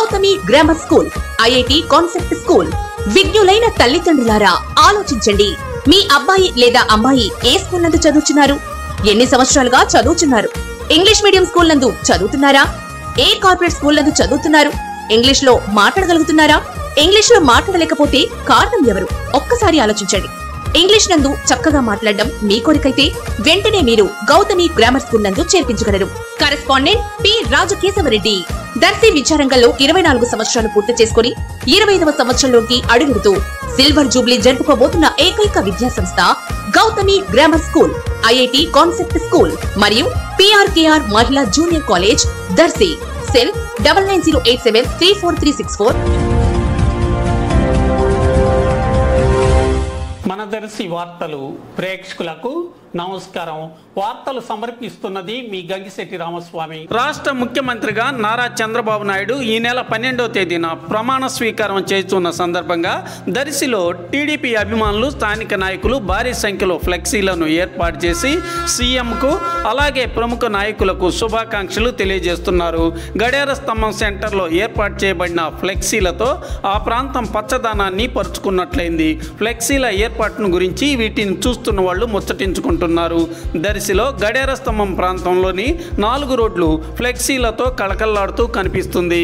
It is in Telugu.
Gautami grammar school, IIT concept school. విజ్ఞులైన తల్లిదండ్రులారా ఆలోచించండి. మీ అబ్బాయి లేదా అమ్మాయి ఏ స్కూల్ నందు చదువుతున్నారు? ఎన్ని సంవత్సరాలుగా చదువుతున్నారు? ఇంగ్లీష్ మీడియం స్కూల్ నందు చదువుతున్నారా? ఏ కార్పొరేట్ స్కూల్ నందు చదువుతున్నారు? ఇంగ్లీష్ లో మాట్లాడగలుగుతున్నారా? ఇంగ్లీష్ లో మాట్లాడలేకపోతే కారణం ఎవరు? ఒక్కసారి ఆలోచించండి. ఇంగ్లీష్ నందు చక్కగా మాట్లాడడం మీ కోరికైతే వెంటనే మీరు గౌతమి గ్రామర్ స్కూల్ నందు చేర్పించగలరు. Correspondent P Rajakesavareddy. దర్శి విద్యారంగంలో 24 సంవత్సరాలు పూర్తి చేసుకుని 25వ సంవత్సరంలోకి అడుగుడుతూ సిల్వర్ జూబ్లీ జరుపుకోబోతున్న ఏకైక విద్యా సంస్థ Gautami grammar school, IIT concept school మరియు పిఆర్కేఆర్ మహిళా జూనియర్ కాలేజ్, దర్శి. సెల్ 9908734364. మన దర్శి వార్తలు ప్రేక్షకులకు నమస్కారం. వార్తలు సమర్పిస్తున్నది మీ గంగిశెట్టి రామస్వామి. రాష్ట్ర ముఖ్యమంత్రిగా నారా చంద్రబాబు నాయుడు ఈ నెల 12వ తేదీన ప్రమాణ స్వీకారం చేస్తున్న సందర్భంగా దర్శిలో టీడీపీ అభిమానులు, స్థానిక నాయకులు భారీ సంఖ్యలో ఫ్లెక్సీలను ఏర్పాటు చేసి సీఎంకు అలాగే ప్రముఖ నాయకులకు శుభాకాంక్షలు తెలియజేస్తున్నారు. గడియార స్తంభం సెంటర్లో ఏర్పాటు చేయబడిన ఫ్లెక్సీలతో ఆ ప్రాంతం పచ్చదనాన్ని పరుచుకున్నట్లయింది. ఫ్లెక్సీల ఏర్పాటును గురించి వీటిని చూస్తున్న వాళ్ళు ముచ్చటించుకుంటున్నారు. దర్శిలో గడియార స్తంభం ప్రాంతంలోని 4 రోడ్లు ఫ్లెక్సీలతో కళకళలాడుతూ కనిపిస్తుంది.